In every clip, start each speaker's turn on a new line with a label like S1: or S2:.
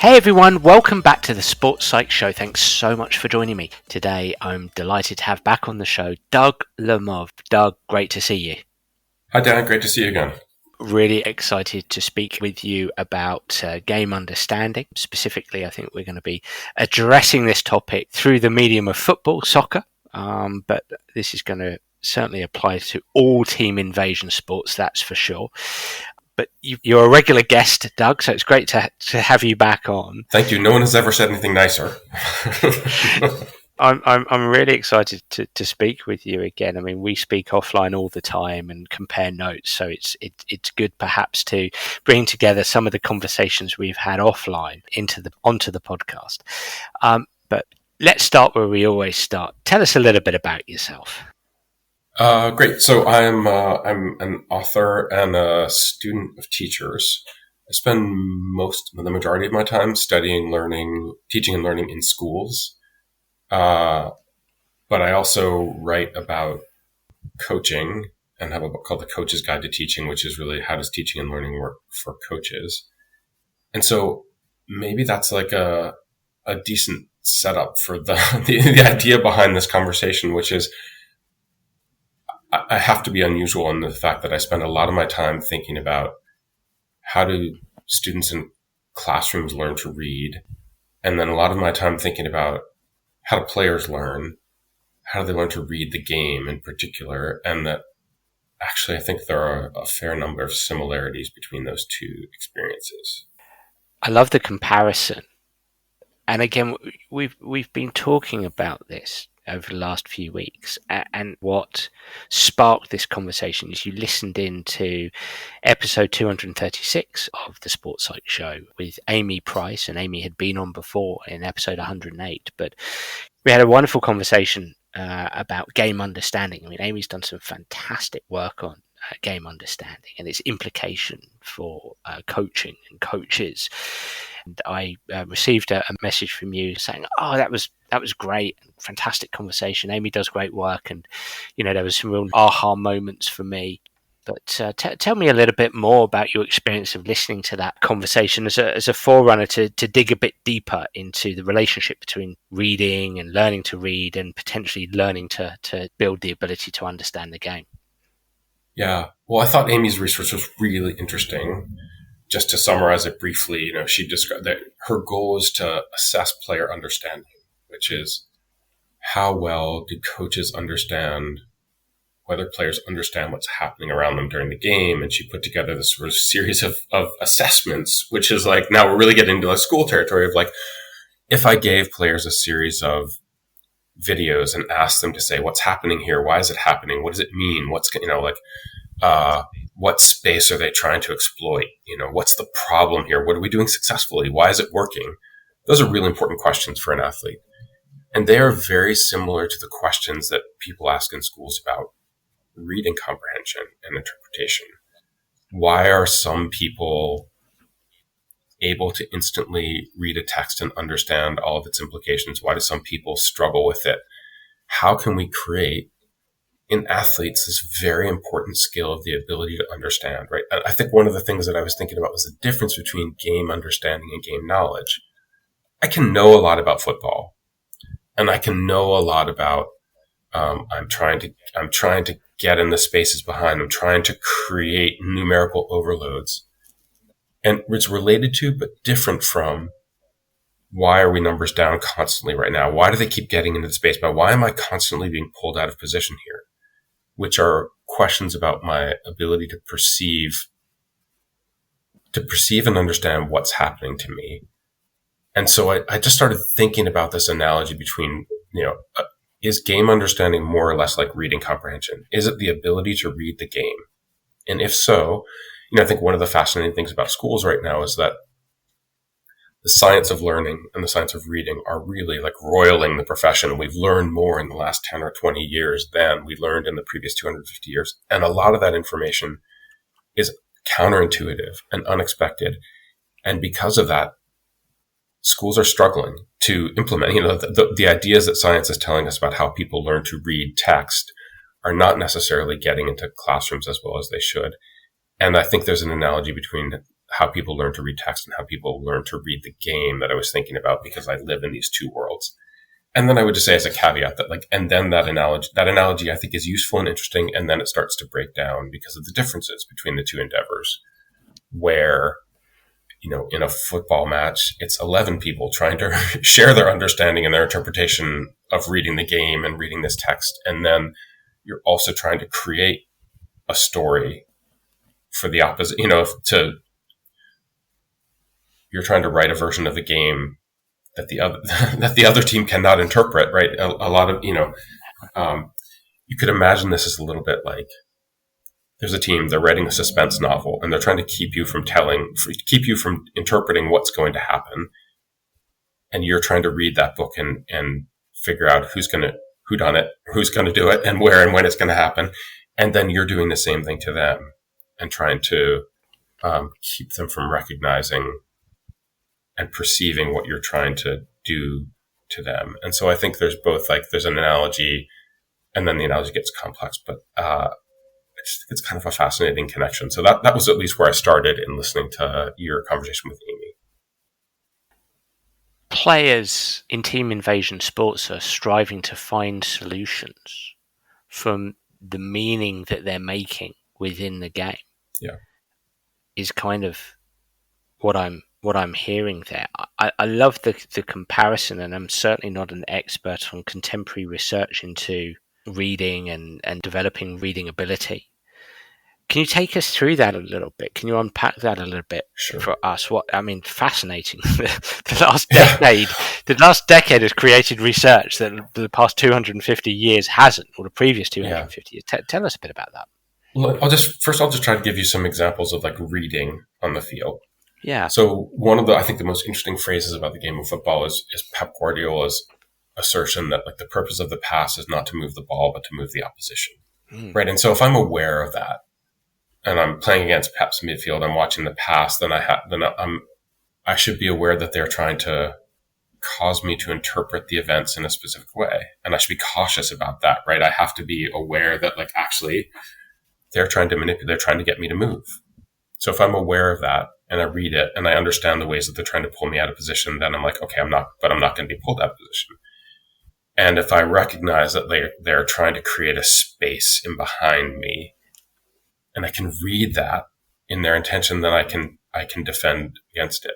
S1: Hey everyone, welcome back to the Sports Psych Show. Thanks so much for joining me. Today I'm delighted to have back on the show Doug Lemov. Doug, great to see you.
S2: Hi Dan, great to see you again.
S1: Really excited to speak with you about game understanding. Specifically, I think we're going to be addressing this topic through the medium of football, soccer, but this is going to certainly apply to all team invasion sports, that's for sure. But you're a regular guest, Doug, so it's great to have you back on.
S2: Thank you. No one has ever said anything nicer.
S1: I'm really excited to speak with you again. I mean, we speak offline all the time and compare notes, so it's good perhaps to bring together some of the conversations we've had offline onto the podcast. But let's start where we always start. Tell us a little bit about yourself.
S2: Great. So I'm an author and a student of teachers. I spend the majority of my time studying, teaching and learning in schools. But I also write about coaching and have a book called The Coach's Guide to Teaching, which is really how does teaching and learning work for coaches. And so maybe that's like a decent setup for the idea behind this conversation, which is I have to be unusual in the fact that I spend a lot of my time thinking about how do students in classrooms learn to read, and then a lot of my time thinking about how do players learn, how do they learn to read the game in particular, and that actually I think there are a fair number of similarities between those two experiences.
S1: I love the comparison. And again, we've been talking about this over the last few weeks, and what sparked this conversation is you listened in to episode 236 of the Sports Psych Show with Amy Price, and Amy had been on before in episode 108, but we had a wonderful conversation about game understanding. I mean, Amy's done some fantastic work on game understanding and its implication for coaching and coaches. And I received a message from you saying, "Oh, that was great, fantastic conversation. Amy does great work, and there was some real aha moments for me." But tell me a little bit more about your experience of listening to that conversation as a forerunner to dig a bit deeper into the relationship between reading and learning to read, and potentially learning to build the ability to understand the game.
S2: Yeah, well, I thought Amy's research was really interesting. Just to summarize it briefly, she described that her goal is to assess player understanding, which is how well do coaches understand whether players understand what's happening around them during the game. And she put together this sort of series of assessments, which is like, now we're really getting into like school territory of like, if I gave players a series of videos and asked them to say, what's happening here? Why is it happening? What does it mean? What space are they trying to exploit? What's the problem here? What are we doing successfully? Why is it working? Those are really important questions for an athlete. And they are very similar to the questions that people ask in schools about reading comprehension and interpretation. Why are some people able to instantly read a text and understand all of its implications? Why do some people struggle with it? How can we create in athletes this very important skill of the ability to understand, right? I think one of the things that I was thinking about was the difference between game understanding and game knowledge. I can know a lot about football, and I can know a lot about I'm trying to get in the spaces behind. I'm trying to create numerical overloads. And it's related to, but different from, why are we numbers down constantly right now? Why do they keep getting into the space? Why am I constantly being pulled out of position here? Which are questions about my ability to perceive and understand what's happening to me. And so I just started thinking about this analogy between, is game understanding more or less like reading comprehension? Is it the ability to read the game? And if so, I think one of the fascinating things about schools right now is that the science of learning and the science of reading are really like roiling the profession. We've learned more in the last 10 or 20 years than we learned in the previous 250 years. And a lot of that information is counterintuitive and unexpected. And because of that, schools are struggling to implement, the ideas that science is telling us about how people learn to read text are not necessarily getting into classrooms as well as they should. And I think there's an analogy between how people learn to read text and how people learn to read the game that I was thinking about, because I live in these two worlds. And then I would just say as a caveat that and then that analogy I think is useful and interesting. And then it starts to break down because of the differences between the two endeavors, where, in a football match, it's 11 people trying to share their understanding and their interpretation of reading the game and reading this text. And then you're also trying to create a story for the opposite, you're trying to write a version of the game that the other team cannot interpret, right? A lot of, you could imagine this as a little bit like, there's a team, they're writing a suspense novel and they're trying to keep you from interpreting what's going to happen. And you're trying to read that book and figure out who's going to do it and where and when it's going to happen. And then you're doing the same thing to them and trying to keep them from recognizing and perceiving what you're trying to do to them. And so I think there's both, there's an analogy and then the analogy gets complex, but it's kind of a fascinating connection. So that was at least where I started in listening to your conversation with Amy.
S1: Players in team invasion sports are striving to find solutions from the meaning that they're making within the game.
S2: Yeah,
S1: is kind of what I'm hearing there. I love the comparison, and I'm certainly not an expert on contemporary research into reading and developing reading ability. Can you take us through that a little bit? Can you unpack that a little bit for us? Fascinating. The last decade has created research that the past 250 years hasn't, or the previous 250 years. Tell us a bit about that.
S2: Well, I'll just try to give you some examples of reading on the field.
S1: Yeah.
S2: So one of the, I think the most interesting phrases about the game of football is Pep Guardiola's assertion that the purpose of the pass is not to move the ball, but to move the opposition. Right. And so if I'm aware of that and I'm playing against Pep's midfield, I'm watching the pass, then I should be aware that they're trying to cause me to interpret the events in a specific way. And I should be cautious about that, right? I have to be aware that actually they're trying to manipulate, they're trying to get me to move. So if I'm aware of that and I read it and I understand the ways that they're trying to pull me out of position, then I'm like, okay, I'm not going to be pulled out of position. And if I recognize that they're trying to create a space in behind me and I can read that in their intention, then I can defend against it.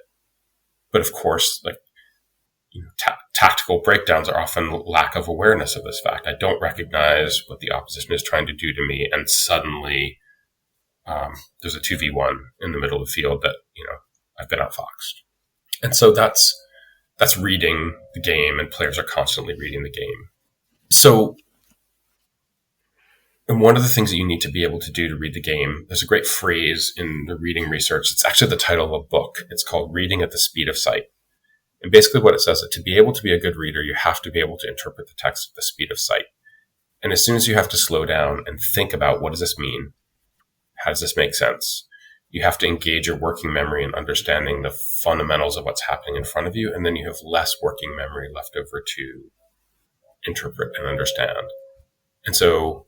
S2: But of course, tactical breakdowns are often lack of awareness of this fact. I don't recognize what the opposition is trying to do to me, and suddenly there's a 2v1 in the middle of the field that I've been outfoxed. And so that's reading the game, and players are constantly reading the game. So, and one of the things that you need to be able to do to read the game, there's a great phrase in the reading research. It's actually the title of a book. It's called Reading at the Speed of Sight. And basically what it says is to be able to be a good reader, you have to be able to interpret the text at the speed of sight. And as soon as you have to slow down and think about what does this mean? How does this make sense? You have to engage your working memory in understanding the fundamentals of what's happening in front of you. And then you have less working memory left over to interpret and understand. And so,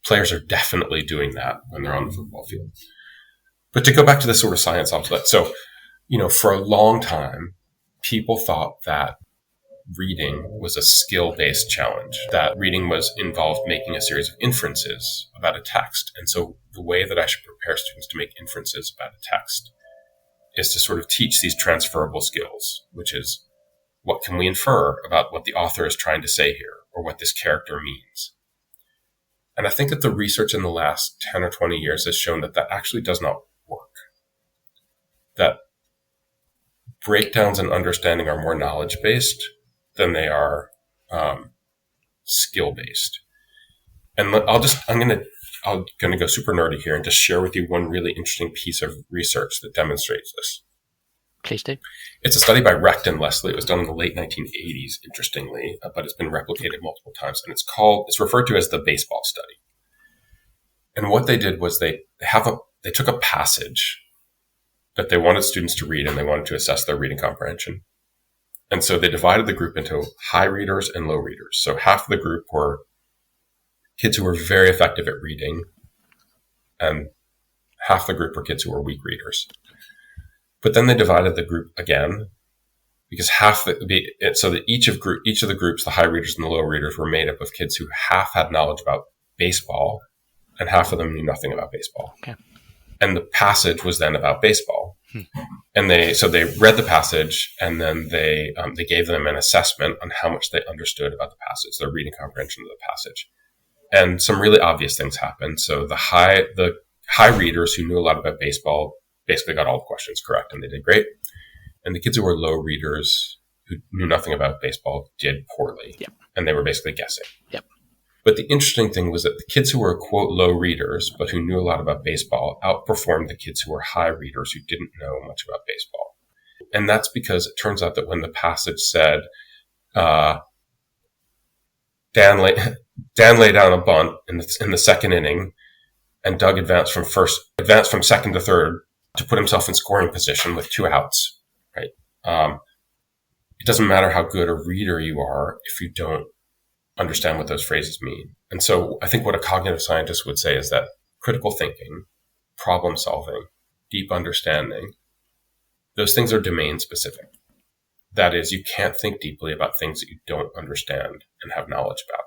S2: players are definitely doing that when they're on the football field. But to go back to the sort of science of that. So, for a long time, people thought that reading was a skill-based challenge, that reading was involved making a series of inferences about a text. And so the way that I should prepare students to make inferences about a text is to sort of teach these transferable skills, which is what can we infer about what the author is trying to say here, or what this character means. And I think that the research in the last 10 or 20 years has shown that actually does not work. That breakdowns and understanding are more knowledge-based than they are skill-based. And I'm going to go super nerdy here and just share with you one really interesting piece of research that demonstrates this.
S1: Please do.
S2: It's a study by Recht and Leslie. It was done in the late 1980s, interestingly, but it's been replicated multiple times. And it's referred to as the baseball study. And what they did was they took a passage that they wanted students to read, and they wanted to assess their reading comprehension. And so they divided the group into high readers and low readers. So half of the group were kids who were very effective at reading, and half the group were kids who were weak readers. But then they divided the group again, because so that each of the groups, the high readers and the low readers, were made up of kids who half had knowledge about baseball and half of them knew nothing about baseball.
S1: Okay.
S2: And the passage was then about baseball. And they read the passage, and then they gave them an assessment on how much they understood about the passage, their reading comprehension of the passage. And some really obvious things happened. So the high readers who knew a lot about baseball basically got all the questions correct, and they did great. And the kids who were low readers who knew nothing about baseball did poorly.
S1: Yep.
S2: And they were basically guessing.
S1: Yep.
S2: But the interesting thing was that the kids who were, quote, low readers, but who knew a lot about baseball, outperformed the kids who were high readers who didn't know much about baseball. And that's because it turns out that when the passage said, Dan laid down a bunt in the second inning, and Doug advanced from second to third to put himself in scoring position with 2 outs, right? It doesn't matter how good a reader you are if you don't understand what those phrases mean. And so I think what a cognitive scientist would say is that critical thinking, problem solving, deep understanding, those things are domain specific. That is, you can't think deeply about things that you don't understand and have knowledge about.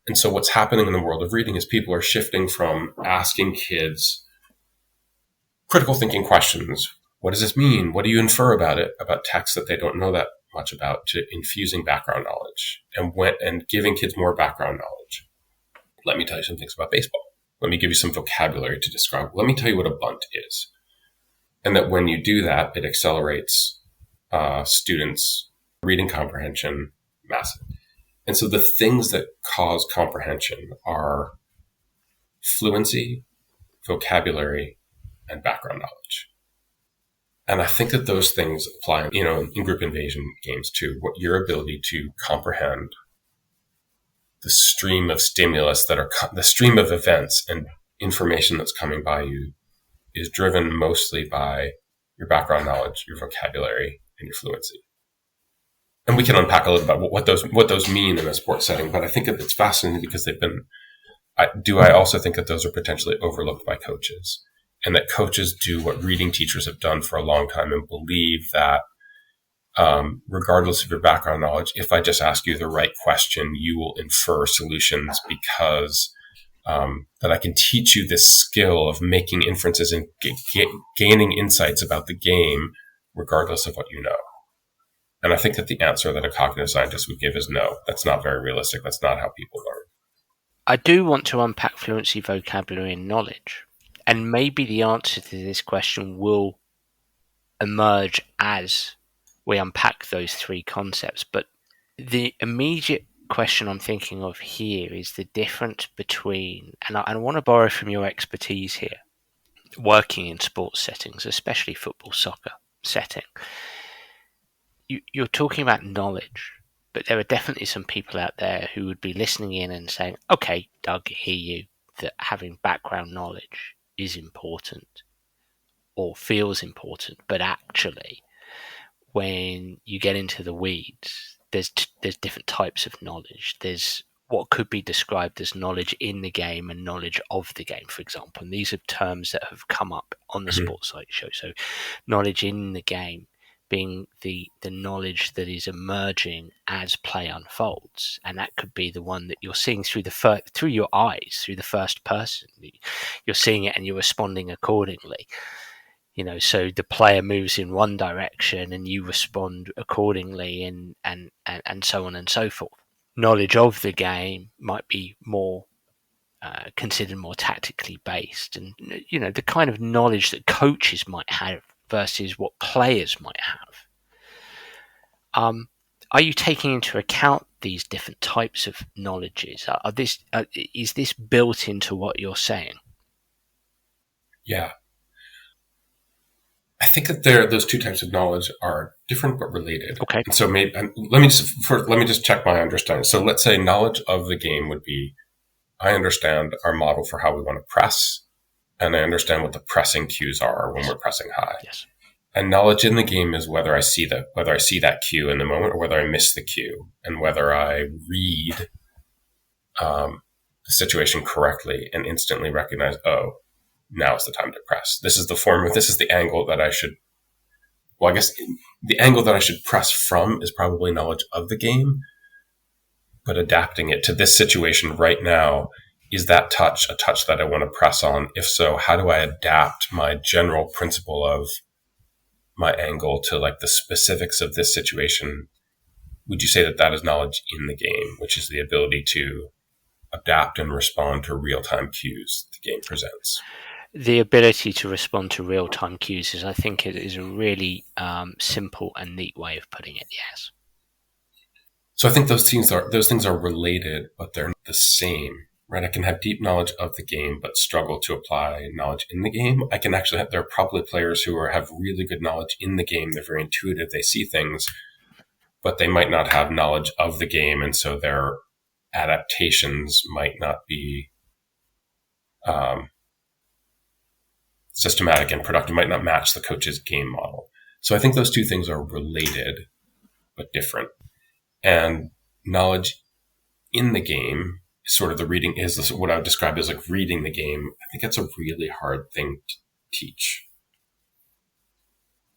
S2: And so what's happening in the world of reading is people are shifting from asking kids critical thinking questions. What does this mean? What do you infer about it, about text that they don't know that much about, to infusing background knowledge and giving kids more background knowledge. Let me tell you some things about baseball. Let me give you some vocabulary to describe. Let me tell you what a bunt is. And that when you do that, it accelerates students' reading comprehension massive. And so the things that cause comprehension are fluency, vocabulary, and background knowledge. And I think that those things apply, in group invasion games too. What your ability to comprehend the stream of stimulus the stream of events and information that's coming by you is driven mostly by your background knowledge, your vocabulary, and your fluency. And we can unpack a little about what those mean in a sports setting. But I think it's fascinating because I also think that those are potentially overlooked by coaches. And that coaches do what reading teachers have done for a long time and believe that regardless of your background knowledge, if I just ask you the right question, you will infer solutions because that I can teach you this skill of making inferences and gaining insights about the game regardless of what you know. And I think that the answer that a cognitive scientist would give is no. That's not very realistic. That's not how people learn.
S1: I do want to unpack fluency, vocabulary, and knowledge. And maybe the answer to this question will emerge as we unpack those 3 concepts. But the immediate question I'm thinking of here is the difference between, and I want to borrow from your expertise here, working in sports settings, especially football, soccer setting. You're talking about knowledge, but there are definitely some people out there who would be listening in and saying, okay, Doug, I hear you, that having background knowledge is important or feels important, but actually when you get into the weeds, there's different types of knowledge. There's what could be described as knowledge in the game and knowledge of the game, for example. And these are terms that have come up on the Sports Site show. So knowledge in the game being the knowledge that is emerging as play unfolds, and that could be the one that you're seeing through your eyes, through the first person. You're seeing it and you're responding accordingly. So the player moves in one direction and you respond accordingly, and so on and so forth. Knowledge of the game might be more considered more tactically based, and the kind of knowledge that coaches might have versus what players might have. Are you taking into account these different types of knowledges? Is this built into what you're saying?
S2: Yeah. I think that those 2 types of knowledge are different but related.
S1: Okay.
S2: And so let me just check my understanding. So let's say knowledge of the game would be, I understand our model for how we want to press, and I understand what the pressing cues are when we're pressing high.
S1: Yes.
S2: And knowledge in the game is whether I see that cue in the moment or whether I miss the cue, and whether I read the situation correctly and instantly recognize, oh, now is the time to press. This is the angle that I should, well, I guess the angle that I should press from is probably knowledge of the game, but adapting it to this situation right now, is that touch a touch that I want to press on? If so, how do I adapt my general principle of my angle to like the specifics of this situation? Would you say that that is knowledge in the game, which is the ability to adapt and respond to real-time cues the game presents?
S1: The ability to respond to real-time cues is, I think, it is a really simple and neat way of putting it. Yes.
S2: So I think those things are related, but they're not the same, right? I can have deep knowledge of the game, but struggle to apply knowledge in the game. I can actually there are probably players who have really good knowledge in the game. They're very intuitive. They see things, but they might not have knowledge of the game. And so their adaptations might not be systematic and productive, might not match the coach's game model. So I think those two things are related, but different. And knowledge in the game is sort of is what I would describe as like reading the game. I think it's a really hard thing to teach.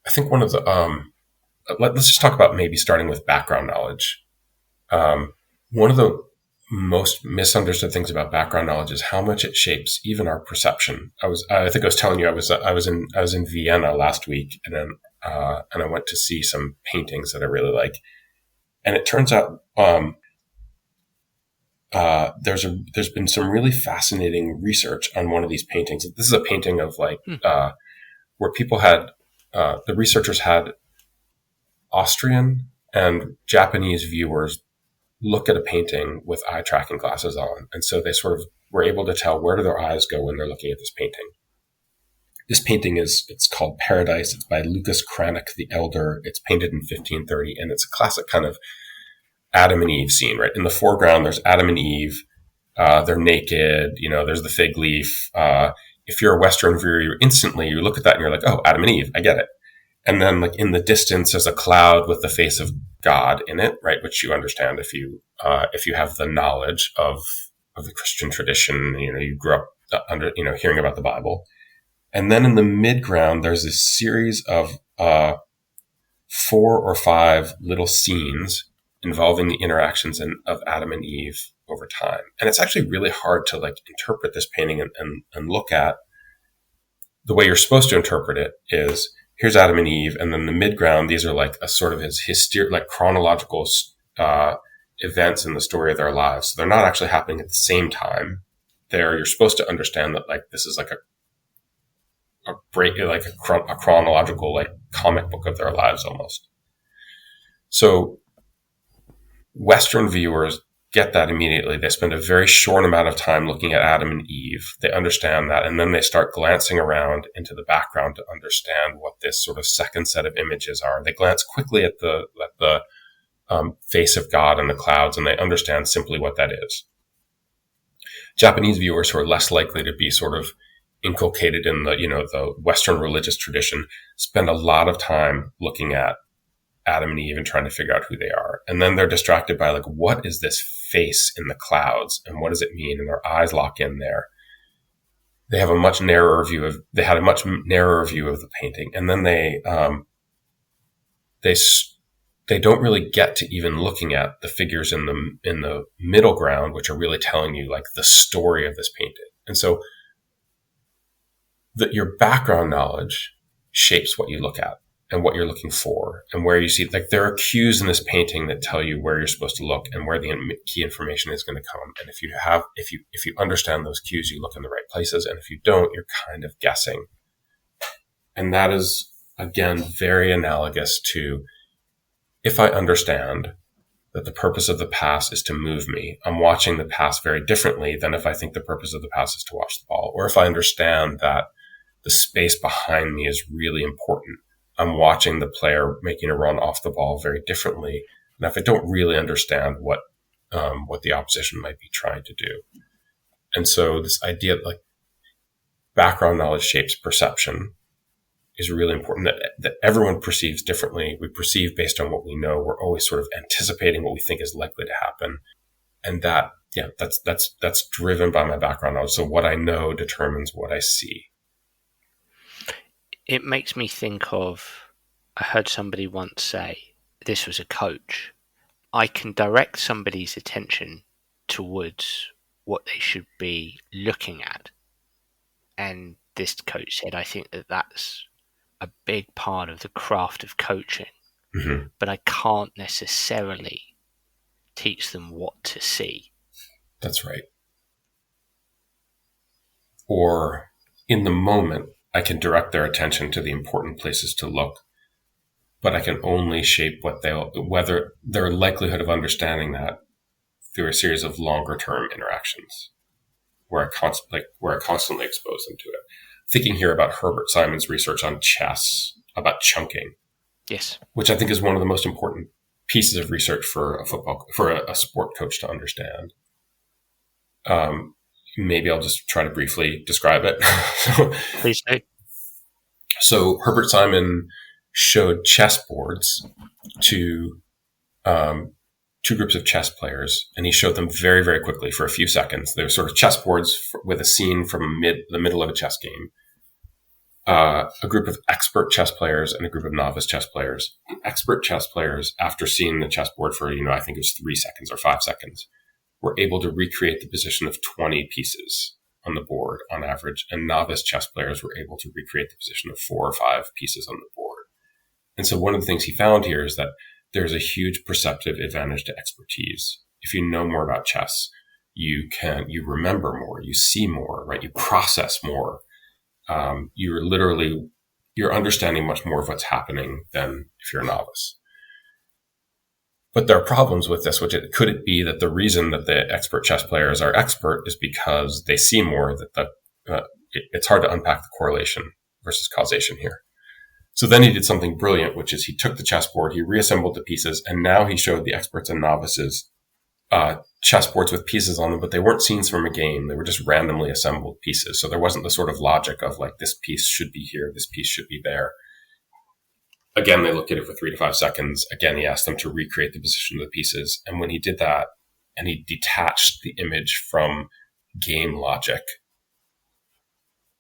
S2: I think one of the, let's just talk about maybe starting with background knowledge. One of the most misunderstood things about background knowledge is how much it shapes even our perception. I think I was telling you, I was in Vienna last week, and then, and I went to see some paintings that I really like. And it turns out, there's been some really fascinating research on one of these paintings. This is a painting of like, where people had, the researchers had Austrian and Japanese viewers look at a painting with eye tracking glasses on. And so they sort of were able to tell where do their eyes go when they're looking at this painting. This painting it's called Paradise. It's by Lucas Cranach the Elder. It's painted in 1530, and it's a classic kind of Adam and Eve scene, right? In the foreground, there's Adam and Eve. They're naked. There's the fig leaf. If you're a Western viewer, you look at that and you're like, oh, Adam and Eve, I get it. And then like in the distance, there's a cloud with the face of God in it, right? Which you understand if you have the knowledge of the Christian tradition, you grew up hearing about the Bible. And then in the midground, there's this series of 4 or 5 little scenes involving the interactions of Adam and Eve over time. And it's actually really hard to like interpret this painting and look at. The way you're supposed to interpret it is, here's Adam and Eve, and then the midground, these are like a sort of like chronological events in the story of their lives. So they're not actually happening at the same time. You're supposed to understand that like this is like a chronological like comic book of their lives almost. So Western viewers get that immediately. They spend a very short amount of time looking at Adam and Eve. They understand that, and then they start glancing around into the background to understand what this sort of second set of images are. They glance quickly at the face of God and the clouds, and they understand simply what that is. Japanese viewers who are less likely to be sort of inculcated in the Western religious tradition spend a lot of time looking at Adam and Eve and trying to figure out who they are. And then they're distracted by like, what is this face in the clouds and what does it mean? And their eyes lock in there. They have a much narrower view of the painting. And then they don't really get to even looking at the figures in the middle ground, which are really telling you like the story of this painting. And so that your background knowledge shapes what you look at and what you're looking for and where you see, like there are cues in this painting that tell you where you're supposed to look and where the key information is going to come. And if you understand those cues, you look in the right places. And if you don't, you're kind of guessing. And that is, again, very analogous to if I understand that the purpose of the pass is to move me, I'm watching the pass very differently than if I think the purpose of the pass is to watch the ball. Or if I understand that the space behind me is really important, I'm watching the player making a run off the ball very differently. And if I don't really understand what the opposition might be trying to do. And so this idea that like background knowledge shapes perception is really important, that everyone perceives differently. We perceive based on what we know. We're always sort of anticipating what we think is likely to happen. And that's driven by my background knowledge. So what I know determines what I see.
S1: it makes me think of, I heard somebody once say, this was a coach, I can direct somebody's attention towards what they should be looking at. And this coach said, I think that that's a big part of the craft of coaching,
S2: Mm-hmm.
S1: but I can't necessarily teach them what to see.
S2: That's right. Or in the moment, I can direct their attention to the important places to look, but I can only shape whether their likelihood of understanding that through a series of longer term interactions where I constantly expose them to it. Thinking here about Herbert Simon's research on chess, about chunking.
S1: Yes.
S2: Which I think is one of the most important pieces of research for a sport coach to understand. Maybe I'll just try to briefly describe it.
S1: Please do.
S2: So Herbert Simon showed chessboards to two groups of chess players, and he showed them very, very quickly for a few seconds. They were sort of chessboards with a scene from the middle of a chess game. A group of expert chess players and a group of novice chess players. Expert chess players, after seeing the chessboard for, I think it was 3 seconds or 5 seconds, were able to recreate the position of 20 pieces on the board on average, and novice chess players were able to recreate the position of 4 or 5 pieces on the board. And so one of the things he found here is that there's a huge perceptive advantage to expertise. If you know more about chess, you remember more, you see more, right? You process more. You're understanding much more of what's happening than if you're a novice. But there are problems with this, could it be that the reason that the expert chess players are expert is because they see more, that it's hard to unpack the correlation versus causation here. So then he did something brilliant, which is he took the chessboard, he reassembled the pieces, and now he showed the experts and novices chessboards with pieces on them, but they weren't scenes from a game. They were just randomly assembled pieces. So there wasn't the sort of logic of like, this piece should be here, this piece should be there. Again, they looked at it for 3 to 5 seconds. Again, he asked them to recreate the position of the pieces. And when he did that, and he detached the image from game logic,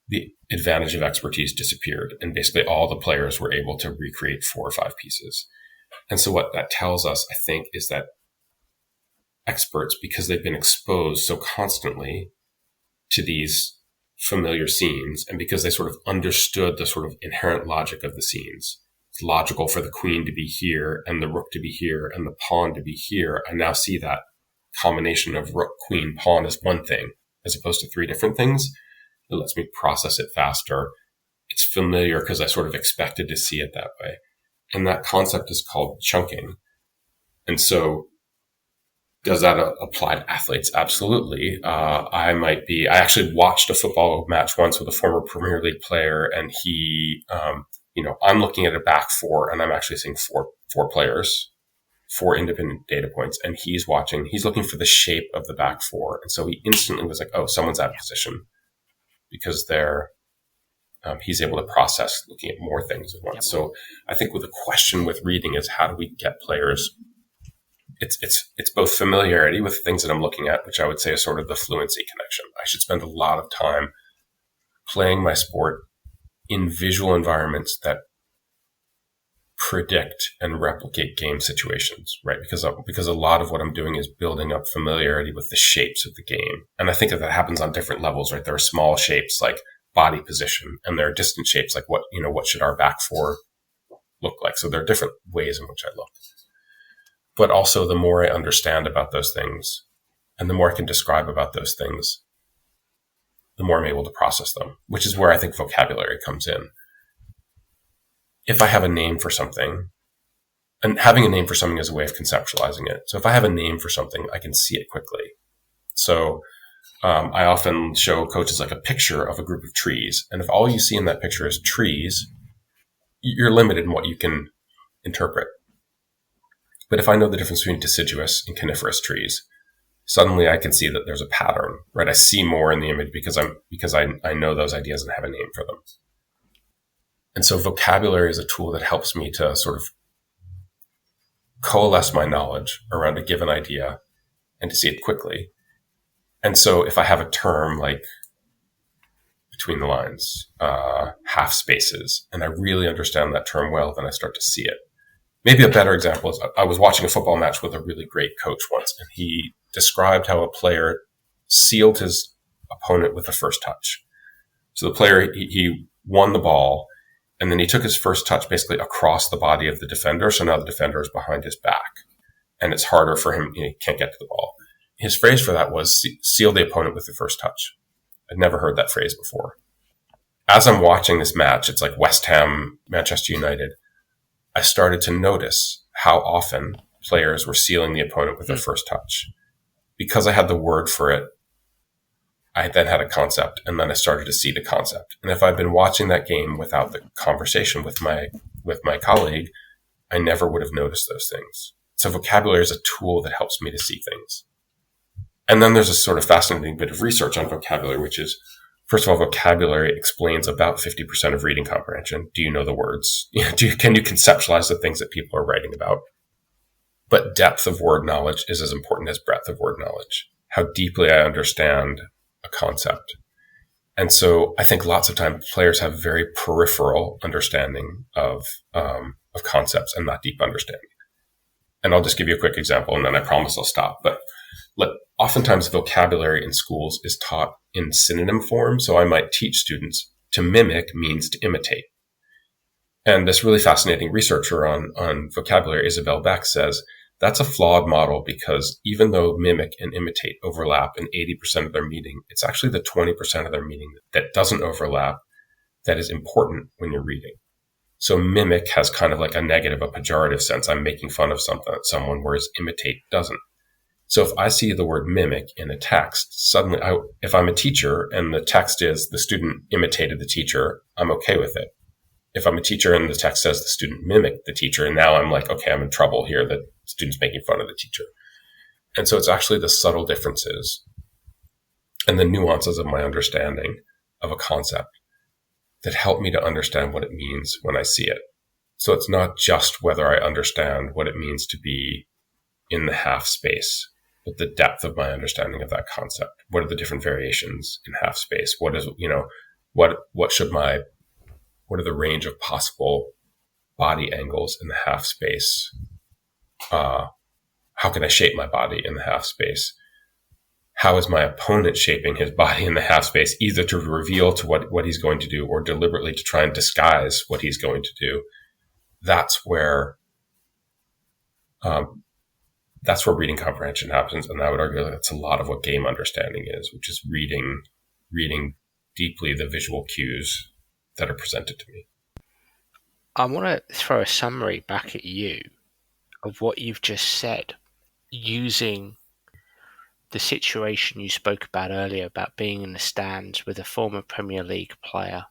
S2: the advantage of expertise disappeared. And basically all the players were able to recreate 4 or 5 pieces. And so what that tells us, I think, is that experts, because they've been exposed so constantly to these familiar scenes, and because they sort of understood the sort of inherent logic of the scenes, it's logical for the queen to be here and the rook to be here and the pawn to be here. I now see that combination of rook, queen, pawn as one thing, as opposed to 3 different things. It lets me process it faster. It's familiar because I sort of expected to see it that way. And that concept is called chunking. And so does that apply to athletes? Absolutely. I actually watched a football match once with a former Premier League player, and he, I'm looking at a back 4 and I'm actually seeing four players, 4 independent data points, and he's looking for the shape of the back 4. And so he instantly was like, oh, someone's out of position, because he's able to process looking at more things at once. Yep. So I think with the question with reading is, how do we get players? It's both familiarity with things that I'm looking at, which I would say is sort of the fluency connection. I should spend a lot of time playing my sport in visual environments that predict and replicate game situations, right? Because a lot of what I'm doing is building up familiarity with the shapes of the game. And I think that happens on different levels, right? There are small shapes like body position, and there are distant shapes like what should our back 4 look like? So there are different ways in which I look. But also, the more I understand about those things and the more I can describe about those things, the more I'm able to process them, which is where I think vocabulary comes in. If I have a name for something, and having a name for something is a way of conceptualizing it. So if I have a name for something, I can see it quickly. So I often show coaches like a picture of a group of trees. And if all you see in that picture is trees, you're limited in what you can interpret. But if I know the difference between deciduous and coniferous trees, suddenly I can see that there's a pattern, right? I see more in the image because I know those ideas and have a name for them. And so vocabulary is a tool that helps me to sort of coalesce my knowledge around a given idea and to see it quickly. And so if I have a term like between the lines, half spaces, and I really understand that term well, then I start to see it. Maybe a better example is I was watching a football match with a really great coach once, and he described how a player sealed his opponent with the first touch. So the player, he won the ball, and then he took his first touch basically across the body of the defender. So now the defender is behind his back, and it's harder for him. He can't get to the ball. His phrase for that was seal the opponent with the first touch. I'd never heard that phrase before. As I'm watching this match, it's like West Ham, Manchester United, I started to notice how often players were sealing the opponent with their first touch. Because I had the word for it, I then had a concept, and then I started to see the concept. And if I'd been watching that game without the conversation with my colleague, I never would have noticed those things. So vocabulary is a tool that helps me to see things. And then there's a sort of fascinating bit of research on vocabulary, which is, first of all, vocabulary explains about 50% of reading comprehension. Do you know the words? Can you conceptualize the things that people are writing about? But depth of word knowledge is as important as breadth of word knowledge. How deeply I understand a concept. And so I think lots of times players have very peripheral understanding of concepts and not deep understanding. And I'll just give you a quick example, and then I promise I'll stop. But oftentimes vocabulary in schools is taught in synonym form. So I might teach students to mimic means to imitate. And this really fascinating researcher on vocabulary, Isabel Beck, says that's a flawed model because even though mimic and imitate overlap in 80% of their meaning, it's actually the 20% of their meaning that doesn't overlap that is important when you're reading. So mimic has kind of like a negative, a pejorative sense. I'm making fun of someone, whereas imitate doesn't. So if I see the word mimic in a text, suddenly, if I'm a teacher and the text is the student imitated the teacher, I'm okay with it. If I'm a teacher and the text says the student mimicked the teacher, and now I'm like, okay, I'm in trouble here. The student's making fun of the teacher. And so it's actually the subtle differences and the nuances of my understanding of a concept that help me to understand what it means when I see it. So it's not just whether I understand what it means to be in the half space, but the depth of my understanding of that concept. What are the different variations in half space? What are the range of possible body angles in the half space? How can I shape my body in the half space? How is my opponent shaping his body in the half space, either to reveal to what he's going to do or deliberately to try and disguise what he's going to do? That's where reading comprehension happens. And I would argue that that's a lot of what game understanding is, which is reading deeply the visual cues that are presented to me.
S1: I want to throw a summary back at you of what you've just said, using the situation you spoke about earlier about being in the stands with a former Premier League player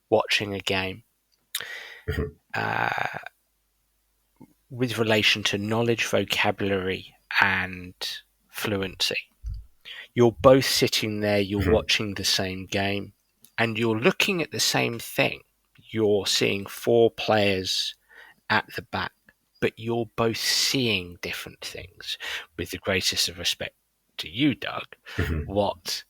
S1: watching a game.
S2: Mm-hmm.
S1: With relation to knowledge, vocabulary, and fluency. You're both sitting there, you're
S2: Mm-hmm.
S1: watching the same game, and you're looking at the same thing. You're seeing 4 players at the back, but you're both seeing different things. With the greatest of respect to you, Doug,
S2: Mm-hmm.
S1: what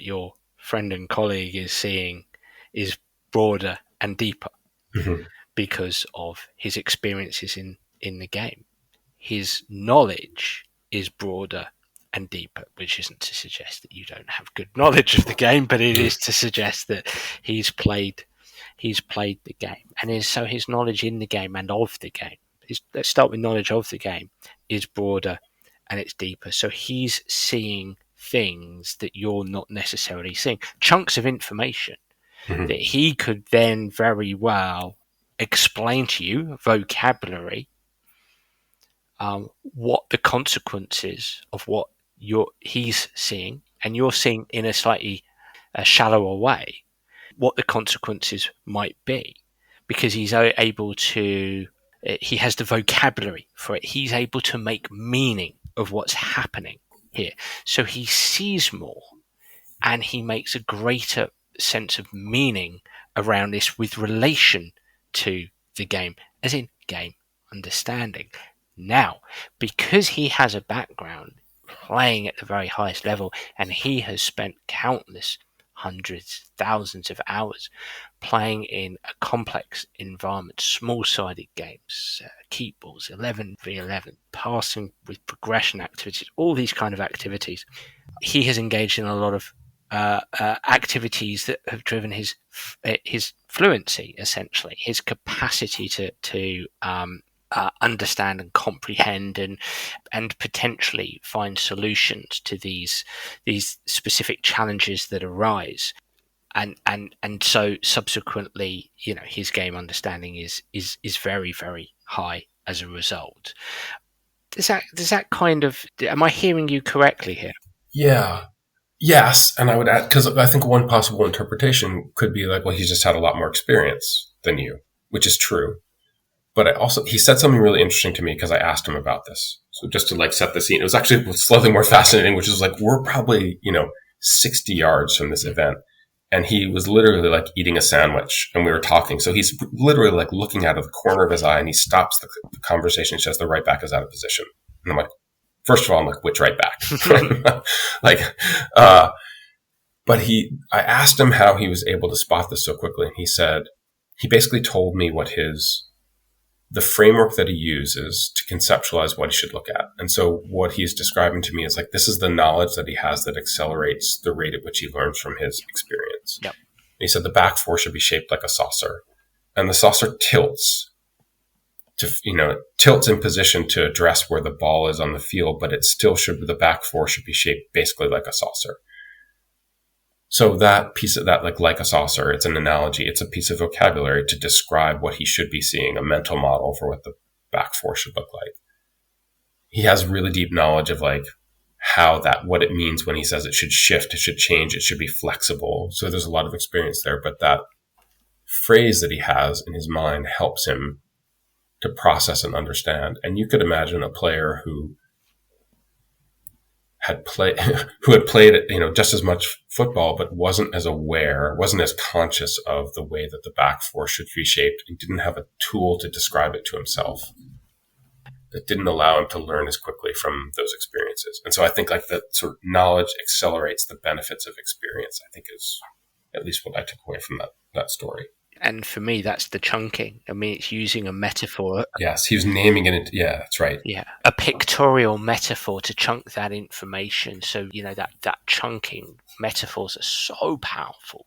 S1: your friend and colleague is seeing is broader and deeper.
S2: Mm-hmm.
S1: Because of his experiences in the game. His knowledge is broader and deeper, which isn't to suggest that you don't have good knowledge of the game, but it is to suggest that he's played the game. And so his knowledge in the game and of the game, let's start with knowledge of the game, is broader and it's deeper. So he's seeing things that you're not necessarily seeing, chunks of information
S2: Mm-hmm.
S1: that he could then very well explain to you, vocabulary, what the consequences of what he's seeing, and you're seeing in a slightly shallower way, what the consequences might be, because he's able to, he has the vocabulary for it. He's able to make meaning of what's happening here. So he sees more and he makes a greater sense of meaning around this with relation to the game, as in game understanding. Now, because he has a background playing at the very highest level and he has spent countless hundreds, thousands of hours playing in a complex environment, small-sided games, keep balls, 11v11, passing with progression activities, all these kind of activities. He has engaged in a lot of activities that have driven his fluency, essentially, his capacity to understand and comprehend and potentially find solutions to these specific challenges that arise. And so subsequently, his game understanding is very, very high as a result. Does that kind of, am I hearing you correctly here?
S2: Yeah. Yes. And I would add, because I think one possible interpretation could be like, well, he's just had a lot more experience than you, which is true. But he said something really interesting to me because I asked him about this. So just to like set the scene, it was actually slightly more fascinating, which is like, we're probably, 60 yards from this event. And he was literally like eating a sandwich and we were talking. So he's literally like looking out of the corner of his eye and he stops the conversation and says, the right back is out of position. And I'm like, first of all, I'm like, which right back? But I asked him how he was able to spot this so quickly. And he said, he basically told me what the framework that he uses to conceptualize what he should look at. And so what he's describing to me is like, this is the knowledge that he has that accelerates the rate at which he learns from his experience.
S1: Yep.
S2: He said the back four should be shaped like a saucer, and the saucer tilts tilts in position to address where the ball is on the field, but the back four should be shaped basically like a saucer. So that piece of that, like a saucer, it's an analogy. It's a piece of vocabulary to describe what he should be seeing, a mental model for what the back four should look like. He has really deep knowledge of like what it means when he says it should shift, it should change, it should be flexible. So there's a lot of experience there, but that phrase that he has in his mind helps him to process and understand. And you could imagine a player who had played, just as much football, but wasn't as aware, wasn't as conscious of the way that the back four should be shaped, and didn't have a tool to describe it to himself. That didn't allow him to learn as quickly from those experiences. And so I think like that sort of knowledge accelerates the benefits of experience, I think is at least what I took away from that story.
S1: And for me, that's the chunking. I mean, it's using a metaphor.
S2: Yes, he was naming it. Yeah, that's right.
S1: Yeah, a pictorial metaphor to chunk that information. So, that chunking metaphors are so powerful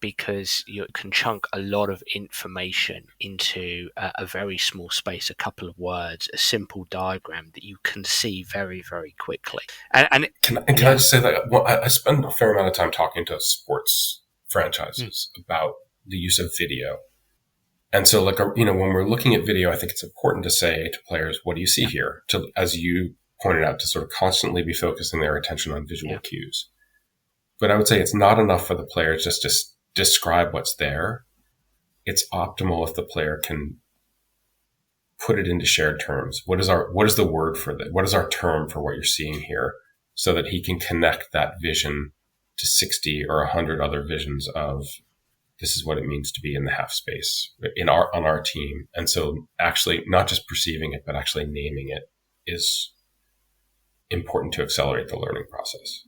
S1: because you can chunk a lot of information into a very small space, a couple of words, a simple diagram that you can see very, very quickly. And
S2: can I just say that I spend a fair amount of time talking to sports franchises about the use of video. And so when we're looking at video, I think it's important to say to players, what do you see here? To, as you pointed out, to sort of constantly be focusing their attention on visual cues. But I would say it's not enough for the player just to describe what's there. It's optimal if the player can put it into shared terms. What is the word for that? What is our term for what you're seeing here? So that he can connect that vision to 60 or 100 other visions of, this is what it means to be in the half space on our team. And so actually not just perceiving it, but actually naming it is important to accelerate the learning process.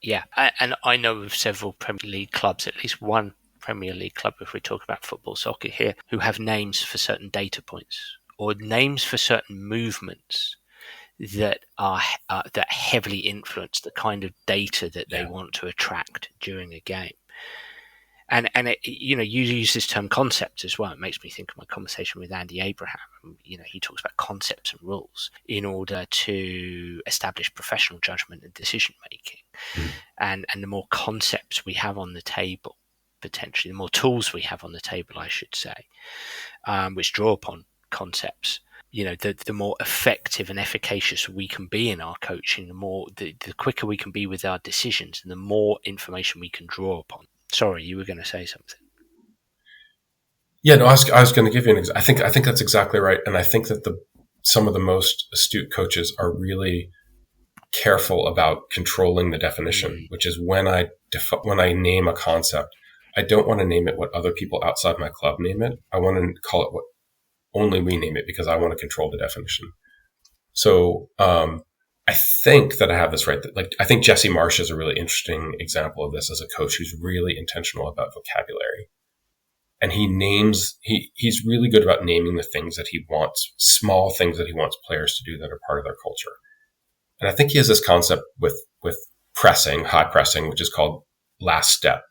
S1: Yeah. And I know of several Premier League clubs, at least one Premier League club, if we talk about football, soccer here, who have names for certain data points or names for certain movements that are that heavily influence the kind of data that they want to attract during a game. And you use this term concepts as well. It makes me think of my conversation with Andy Abraham. He talks about concepts and rules in order to establish professional judgment and decision making. And the more concepts we have on the table, potentially, the more tools we have on the table, I should say, which draw upon concepts, the more effective and efficacious we can be in our coaching, the quicker we can be with our decisions, and the more information we can draw upon. Sorry, you were going to say something.
S2: Yeah, no, I was going to give you an example. I think that's exactly right, and I think that some of the most astute coaches are really careful about controlling the definition, which is when I name a concept, I don't want to name it what other people outside my club name it. I want to call it what only we name it because I want to control the definition. So I I think that I have this right. That, like, I think Jesse Marsh is a really interesting example of this as a coach who's really intentional about vocabulary. And he's really good about naming the things that he wants, small things that he wants players to do that are part of their culture. And I think he has this concept with pressing, high pressing, which is called last step.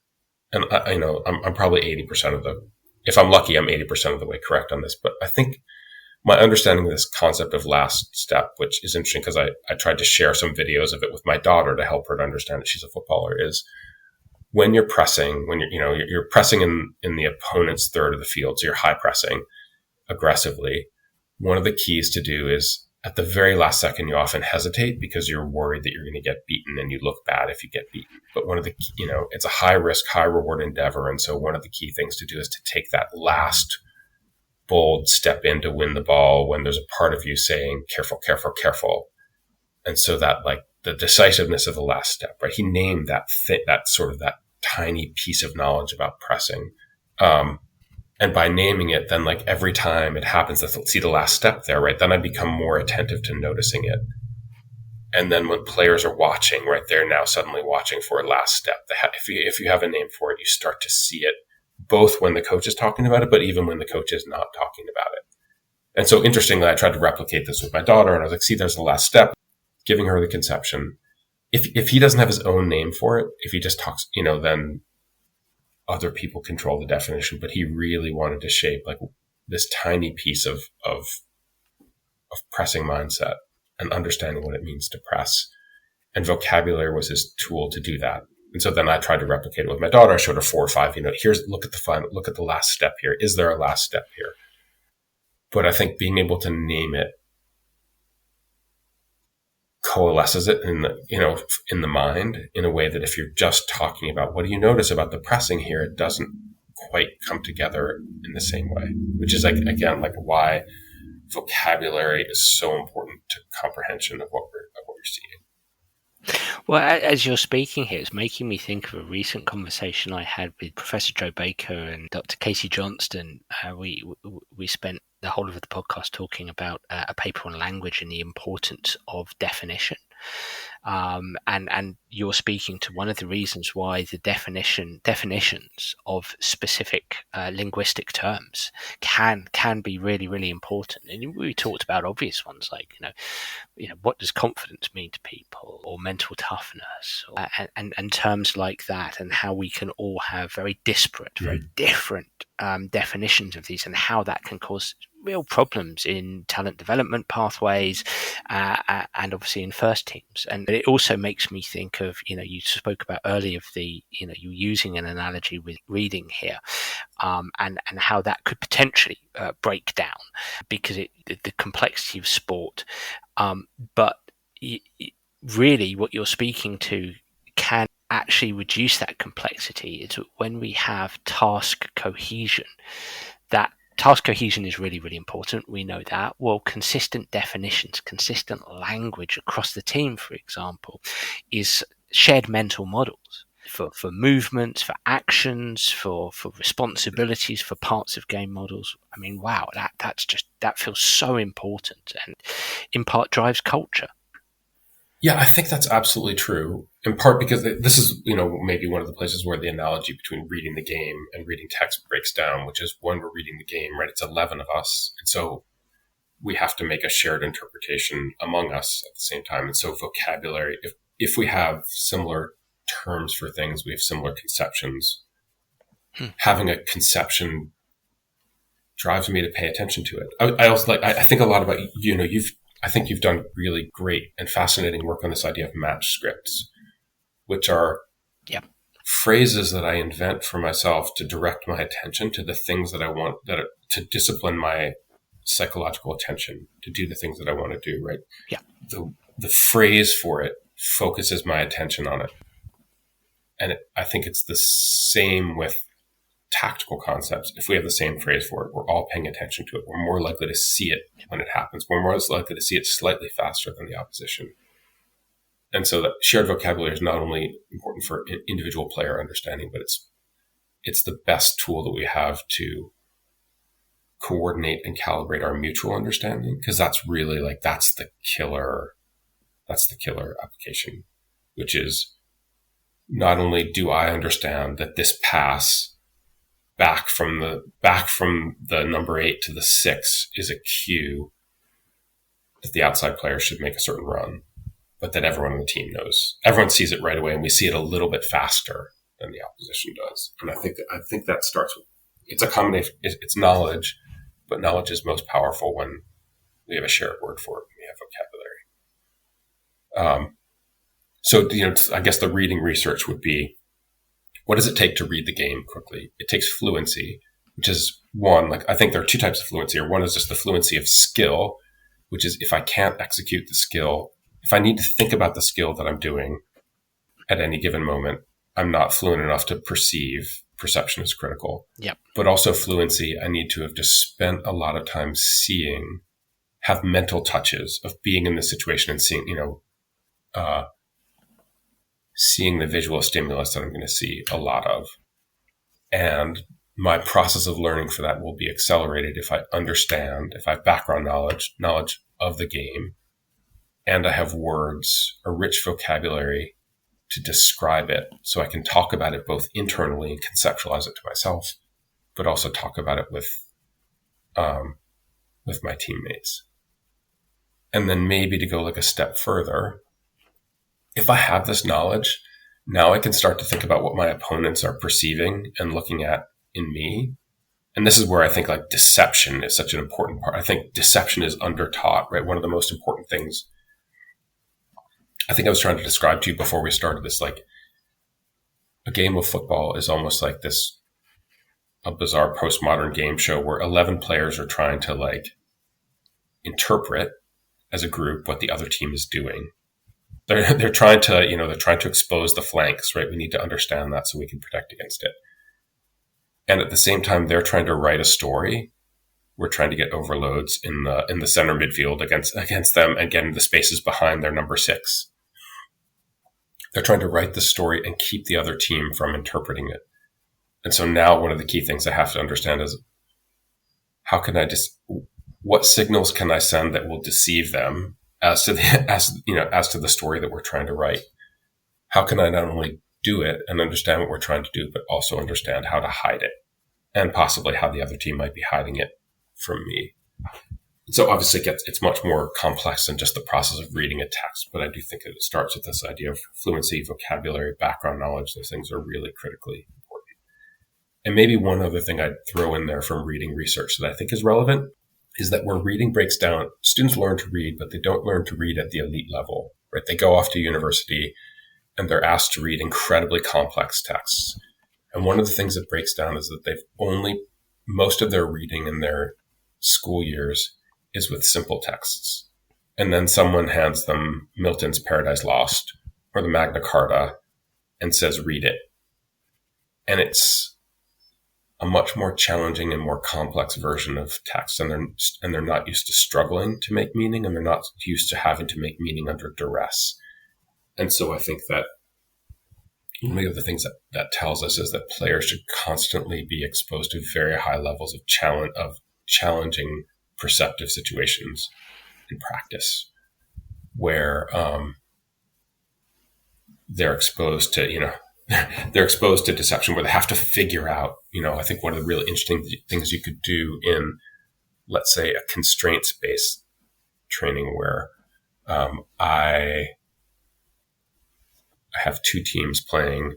S2: And I'm probably 80% of if I'm lucky, I'm 80% of the way correct on this. But I think my understanding of this concept of last step, which is interesting because I tried to share some videos of it with my daughter to help her to understand that she's a footballer, is when you're pressing, when you're pressing in the opponent's third of the field, so you're high pressing aggressively. One of the keys to do is at the very last second, you often hesitate because you're worried that you're going to get beaten and you look bad if you get beaten. But it's a high risk, high reward endeavor. And so one of the key things to do is to take that last bold step in to win the ball when there's a part of you saying, careful, careful, careful. And so that, like, the decisiveness of the last step, right? He named that tiny piece of knowledge about pressing. And by naming it, then, like, every time it happens, let's see the last step there, right? Then I become more attentive to noticing it. And then when players are watching, right, they're now suddenly watching for a last step. If you have a name for it, you start to see it both when the coach is talking about it, but even when the coach is not talking about it. And so interestingly, I tried to replicate this with my daughter, and I was like, see, there's the last step, giving her the conception. If he doesn't have his own name for it, if he just talks, then other people control the definition. But he really wanted to shape, like, this tiny piece of pressing mindset and understanding what it means to press. And vocabulary was his tool to do that. And so then I tried to replicate it with my daughter. I showed her 4 or 5, look at the last step here. Is there a last step here? But I think being able to name it coalesces it in the mind in a way that if you're just talking about what do you notice about the pressing here, it doesn't quite come together in the same way, which is, like, again, like, why vocabulary is so important to comprehension of what you're seeing.
S1: Well, as you're speaking here, it's making me think of a recent conversation I had with Professor Joe Baker and Dr. Casey Johnston. We spent the whole of the podcast talking about a paper on language and the importance of definition. And you're speaking to one of the reasons why the definitions of specific linguistic terms can be really, really important. And we talked about obvious ones like, what does confidence mean to people, or mental toughness, and terms like that, and how we can all have very disparate, very different definitions of these, and how that can cause real problems in talent development pathways and obviously in first teams. And it also makes me think of, you spoke about earlier of the, you using an analogy with reading here, and how that could potentially break down because the complexity of sport. But really what you're speaking to can actually reduce that complexity. It's when we have task cohesion. That task cohesion is really, really important. We know that. Well, consistent definitions, consistent language across the team, for example, is shared mental models for movements, for actions, for responsibilities, for parts of game models. I mean, wow, that feels so important, and in part drives culture.
S2: Yeah, I think that's absolutely true. In part because this is, maybe one of the places where the analogy between reading the game and reading text breaks down, which is when we're reading the game, right? It's 11 of us. And so we have to make a shared interpretation among us at the same time. And so vocabulary, if we have similar terms for things, we have similar conceptions. Having a conception drives me to pay attention to it. I also I think a lot about, I think you've done really great and fascinating work on this idea of match scripts, which are phrases that I invent for myself to direct my attention to the things that I want, to discipline my psychological attention to do the things that I want to do, right?
S1: Yeah.
S2: The phrase for it focuses my attention on it. And I think it's the same with tactical concepts. If we have the same phrase for it, we're all paying attention to it. We're more likely to see it when it happens. We're more likely to see it slightly faster than the opposition. And so that shared vocabulary is not only important for individual player understanding, but it's the best tool that we have to coordinate and calibrate our mutual understanding. Because that's really that's the killer That's the killer application, which is not only do I understand that this pass back from the number 8 to the 6 is a cue that the outside player should make a certain run, but that everyone on the team knows. Everyone sees it right away, and we see it a little bit faster than the opposition does. And I think that starts with, it's a combination. It's knowledge, but knowledge is most powerful when we have a shared word for it. We have vocabulary. So I guess the reading research would be, what does it take to read the game quickly? It takes fluency, which is one. Like, I think there are two types of fluency. Or one is just the fluency of skill, which is if I can't execute the skill, if I need to think about the skill that I'm doing at any given moment, I'm not fluent enough to perceive. Perception is critical.
S1: Yep.
S2: But also fluency, I need to have just spent a lot of time seeing, have mental touches of being in the situation and seeing, seeing the visual stimulus that I'm going to see a lot of. And my process of learning for that will be accelerated if I understand, if I have background knowledge of the game, and I have words, a rich vocabulary to describe it, so I can talk about it both internally and conceptualize it to myself, but also talk about it with my teammates. And then maybe to go like a step further, if I have this knowledge, now I can start to think about what my opponents are perceiving and looking at in me. And this is where I think like deception is such an important part. I think deception is undertaught, right? One of the most important things I think I was trying to describe to you before we started this, like a game of football is almost like a bizarre postmodern game show where 11 players are trying to like interpret as a group what the other team is doing. They're trying to expose the flanks, right? We need to understand that so we can protect against it. And at the same time, they're trying to write a story. We're trying to get overloads in the center midfield against them and get in the spaces behind their number 6. They're trying to write the story and keep the other team from interpreting it. And so now one of the key things I have to understand is what signals can I send that will deceive them as to the story that we're trying to write? How can I not only do it and understand what we're trying to do, but also understand how to hide it and possibly how the other team might be hiding it from me? So obviously it's much more complex than just the process of reading a text, but I do think that it starts with this idea of fluency, vocabulary, background knowledge. Those things are really critically important. And maybe one other thing I'd throw in there from reading research that I think is relevant is that where reading breaks down, students learn to read, but they don't learn to read at the elite level, right? They go off to university and they're asked to read incredibly complex texts. And one of the things that breaks down is that most of their reading in their school years is with simple texts. And then someone hands them Milton's Paradise Lost or the Magna Carta and says, read it. And it's a much more challenging and more complex version of text. And they're not used to struggling to make meaning, and they're not used to having to make meaning under duress. And so I think that one of the things that tells us is that players should constantly be exposed to very high levels of challenging perceptive situations in practice, where they're exposed to deception, where they have to figure out. I think one of the really interesting things you could do in, let's say, a constraints-based training where I have 2 teams playing.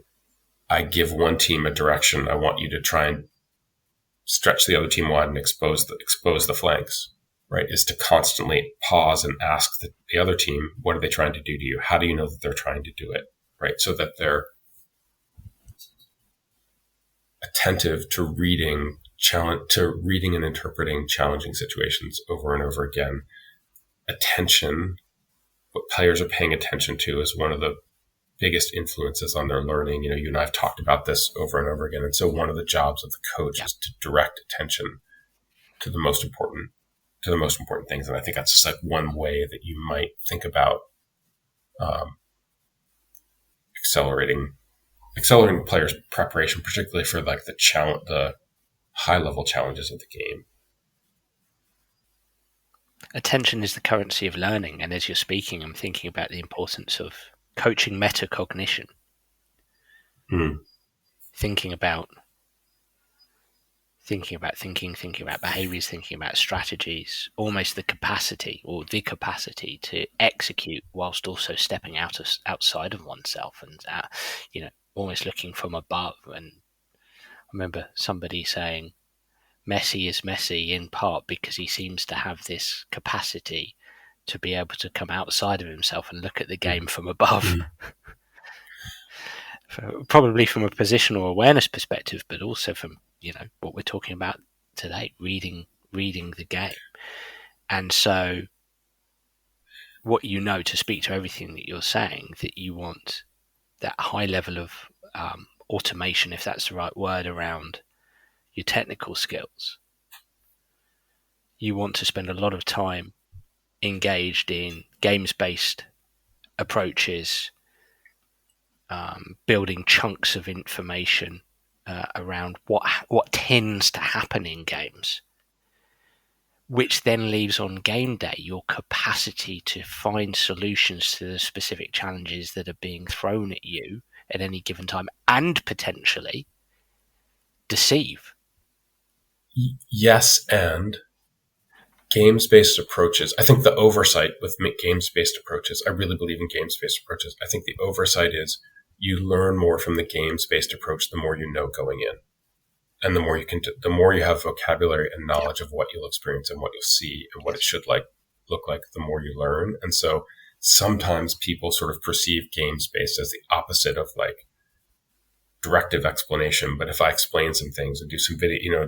S2: I give one team a direction. I want you to try and stretch the other team wide and expose the flanks, right? Is to constantly pause and ask the other team, what are they trying to do to you? How do you know that they're trying to do it, right? So that they're attentive to reading and interpreting challenging situations over and over again. Attention, what players are paying attention to, is one of the biggest influences on their learning. You and I have talked about this over and over again. And so one of the jobs of the coach is to direct attention to the most important things. And I think that's just like one way that you might think about accelerating players' preparation, particularly for like the high level challenges of the game.
S1: Attention is the currency of learning, and as you're speaking, I'm thinking about the importance of coaching metacognition, thinking about thinking, thinking about behaviors, thinking about strategies, almost the capacity to execute whilst also stepping outside of oneself and, almost looking from above. And I remember somebody saying, Messi is Messi in part because he seems to have this capacity to be able to come outside of himself and look at the game from above. Probably from a positional awareness perspective, but also from what we're talking about today, reading the game. And so what to speak to everything that you're saying, that you want that high level of automation, if that's the right word, around your technical skills. You want to spend a lot of time engaged in games-based approaches, building chunks of information around what tends to happen in games, which then leaves on game day your capacity to find solutions to the specific challenges that are being thrown at you at any given time, and potentially deceive.
S2: Yes, and games-based approaches. I think the oversight with games-based approaches, I really believe in games-based approaches. I think the oversight is you learn more from the games-based approach the more you know going in. And the more you have vocabulary and knowledge of what you'll experience and what you'll see and what it should look like, the more you learn. And so sometimes people sort of perceive games-based as the opposite of directive explanation. But if I explain some things and do some video,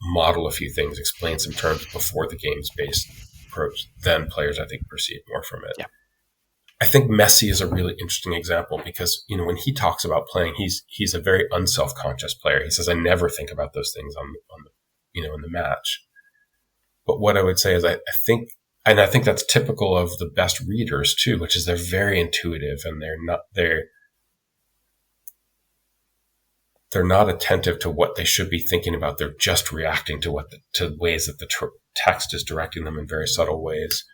S2: model a few things, explain some terms before the games-based approach, then players, I think, perceive more from it.
S1: Yeah.
S2: I think Messi is a really interesting example because, when he talks about playing, he's a very unself-conscious player. He says, I never think about those things on in the match. But what I would say is I think that's typical of the best readers too, which is they're very intuitive and they're not attentive to what they should be thinking about. They're just reacting to ways that the text is directing them in very subtle ways.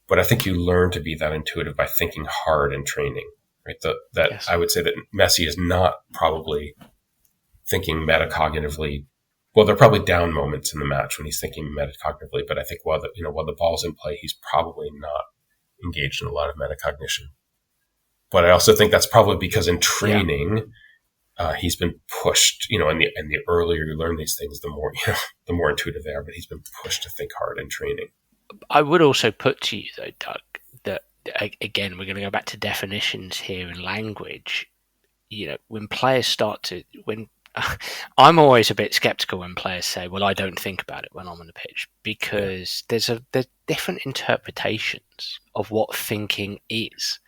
S2: But I think you learn to be that intuitive by thinking hard in training, right? Yes. I would say that Messi is not probably thinking metacognitively. Well, there are probably down moments in the match when he's thinking metacognitively, but I think while the ball's in play, he's probably not engaged in a lot of metacognition. But I also think that's probably because in training, he's been pushed, and the earlier you learn these things, the more intuitive they are, but he's been pushed to think hard in training.
S1: I would also put to you, though, Doug, that, again, we're going to go back to definitions here in language. When players I'm always a bit skeptical when players say, well, I don't think about it when I'm on the pitch, because there's different interpretations of what thinking is.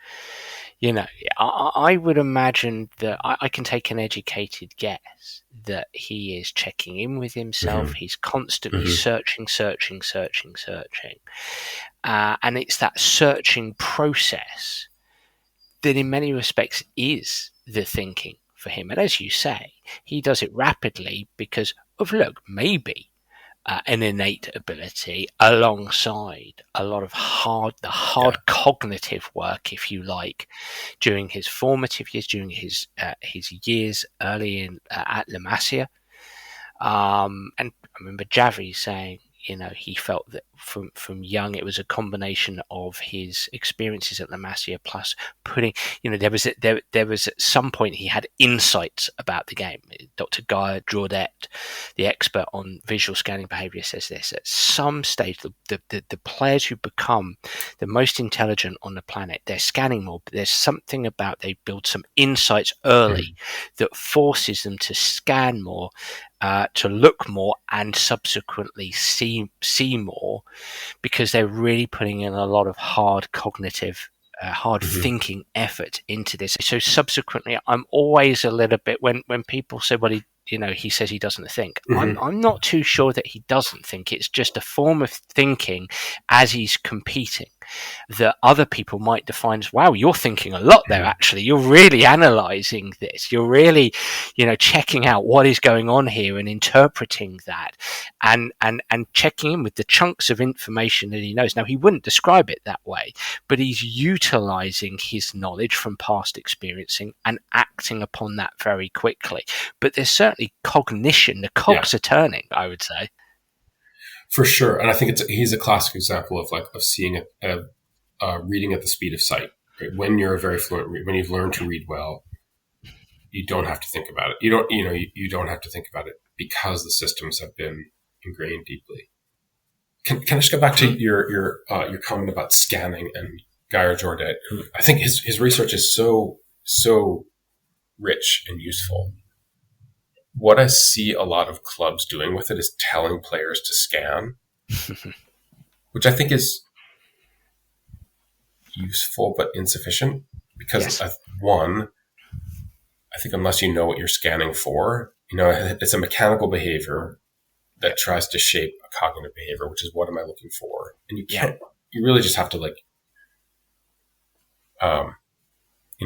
S1: I would imagine that I can take an educated guess that he is checking in with himself. Mm-hmm. He's constantly searching. And it's that searching process that in many respects is the thinking for him. And as you say, he does it rapidly because of, maybe an innate ability alongside a lot of hard cognitive work, if you like, during his formative years, during his years early at La Masia. And I remember Javi saying, he felt that from young it was a combination of his experiences at La Masia plus putting, there was at some point he had insights about the game. Dr. Guy Draudette, the expert on visual scanning behavior, says this: at some stage the players who become the most intelligent on the planet, they're scanning more, but there's something about they build some insights early that forces them to scan more, to look more, and subsequently see more, because they're really putting in a lot of hard cognitive, hard thinking effort into this. So subsequently, I'm always a little bit, when people say, well, he says he doesn't think. I'm not too sure that he doesn't think. It's just a form of thinking as he's competing. that other people might define as, wow, you're thinking a lot there, actually. You're really analyzing this. You're really, checking out what is going on here and interpreting that and checking in with the chunks of information that he knows. Now, he wouldn't describe it that way, but he's utilizing his knowledge from past experiencing and acting upon that very quickly. But there's certainly cognition. The cogs are turning, I would say.
S2: For sure. And I think he's a classic example of seeing reading at the speed of sight. Right? When you're a very fluent, when you've learned to read well, you don't have to think about it. You don't have to think about it because the systems have been ingrained deeply. Can I just go back to your comment about scanning and Guy Jordet, who I think his research is so rich and useful. What I see a lot of clubs doing with it is telling players to scan, which I think is useful but insufficient because one, I think unless you know what you're scanning for, it's a mechanical behavior that tries to shape a cognitive behavior, which is what am I looking for? And you really just have to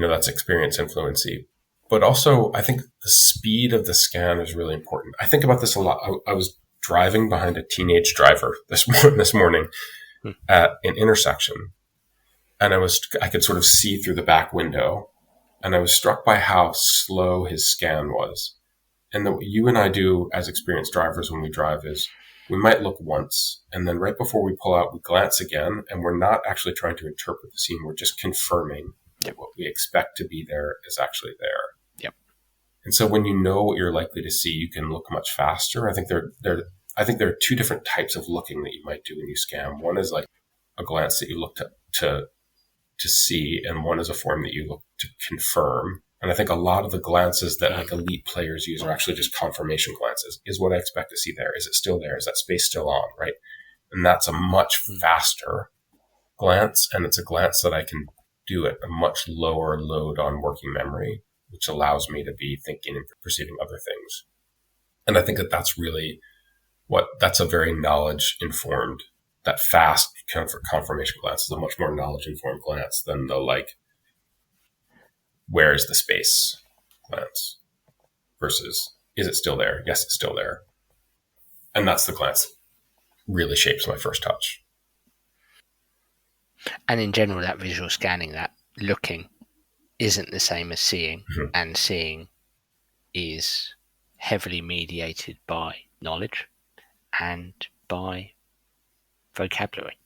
S2: that's experience and fluency. But also, I think the speed of the scan is really important. I think about this a lot. I was driving behind a teenage driver this morning at an intersection, and I could sort of see through the back window, and I was struck by how slow his scan was. And what you and I do as experienced drivers when we drive is we might look once, and then right before we pull out, we glance again, and we're not actually trying to interpret the scene. We're just confirming that what we expect to be there is actually there. And so when you know what you're likely to see, you can look much faster. I think there are two different types of looking that you might do when you scan. One is like a glance that you look to see, and one is a form that you look to confirm. And I think a lot of the glances that elite players use are actually just confirmation glances. Is what I expect to see there? Is it still there? Is that space still on? Right? And that's a much faster glance, and it's a glance that I can do at a much lower load on working memory, which allows me to be thinking and perceiving other things. And I think that's really that's a very knowledge-informed, that fast confirmation glance is a much more knowledge-informed glance than the where is the space glance versus is it still there? Yes, it's still there. And that's the glance that really shapes my first touch.
S1: And in general, that visual scanning, that looking, isn't the same as seeing, and seeing is heavily mediated by knowledge and by vocabulary,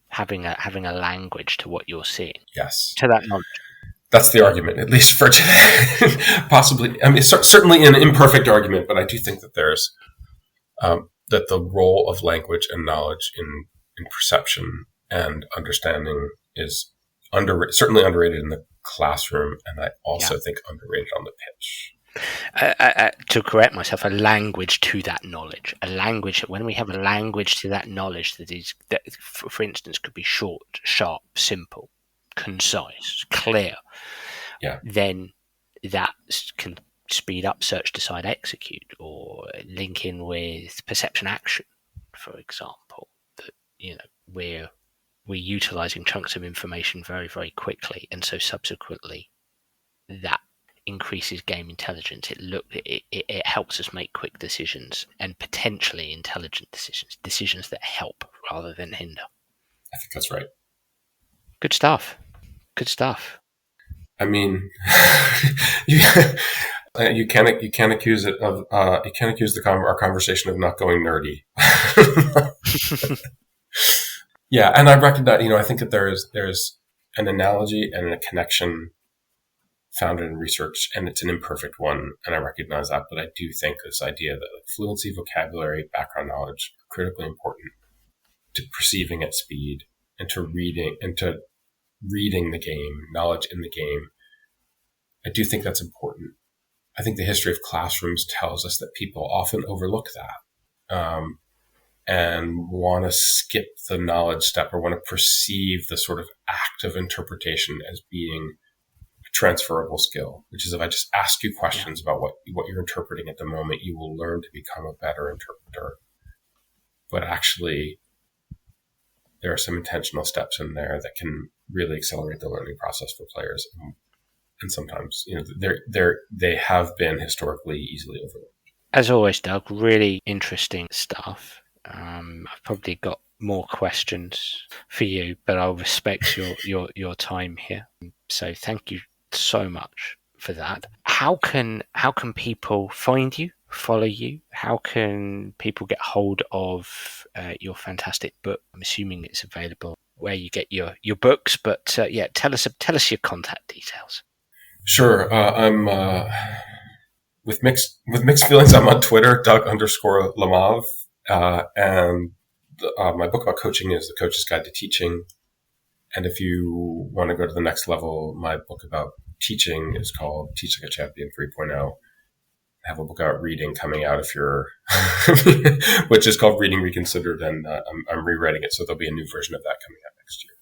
S1: having a language to what you're seeing.
S2: Yes,
S1: to that knowledge.
S2: That's the argument, at least for today. Possibly, I mean, certainly an imperfect argument, but I do think that there's that the role of language and knowledge in perception and understanding is certainly underrated in the classroom, and I also think underrated on the pitch.
S1: To correct myself, a language to that knowledge, a language that when we have a language to that knowledge that for instance could be short, sharp, simple, concise, clear, then that can speed up search, decide, execute, or link in with perception, action, for example. That we're utilizing chunks of information very, very quickly, and so subsequently that increases game intelligence. It helps us make quick decisions and potentially intelligent decisions that help rather than hinder.
S2: I think that's right.
S1: Good stuff.
S2: I mean, you can't accuse it of you can't accuse our conversation of not going nerdy. Yeah, and I recognize, I think that there's an analogy and a connection founded in research, and it's an imperfect one, and I recognize that, but I do think this idea that fluency, vocabulary, background knowledge are critically important to perceiving at speed and to reading the game, knowledge in the game. I do think that's important. I think the history of classrooms tells us that people often overlook that and want to skip the knowledge step or want to perceive the sort of act of interpretation as being a transferable skill, which is if I just ask you questions about what you're interpreting at the moment, you will learn to become a better interpreter. But actually, there are some intentional steps in there that can really accelerate the learning process for players. And sometimes, they have been historically easily overlooked.
S1: As always, Doug, really interesting stuff. I've probably got more questions for you, but I'll respect your time here. So thank you so much for that. How can people find you, follow you? How can people get hold of your fantastic book? I'm assuming it's available where you get your books, but tell us your contact details.
S2: Sure, I'm with mixed feelings. I'm on Twitter, Doug_Lemov, and my book about coaching is The Coach's Guide to Teaching. And if you want to go to the next level, my book about teaching is called Teach Like a Champion 3.0. I have a book about reading coming out if you're, which is called Reading Reconsidered, and I'm rewriting it, so there'll be a new version of that coming out next year.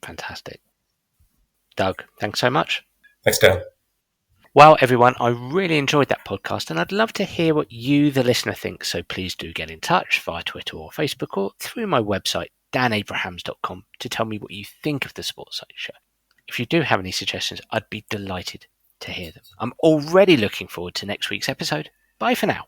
S1: Fantastic. Doug, thanks so much.
S2: Thanks, Dan.
S1: Well, everyone, I really enjoyed that podcast, and I'd love to hear what you, the listener, think. So please do get in touch via Twitter or Facebook or through my website, danabrahams.com, to tell me what you think of the Sports Science Show. If you do have any suggestions, I'd be delighted to hear them. I'm already looking forward to next week's episode. Bye for now.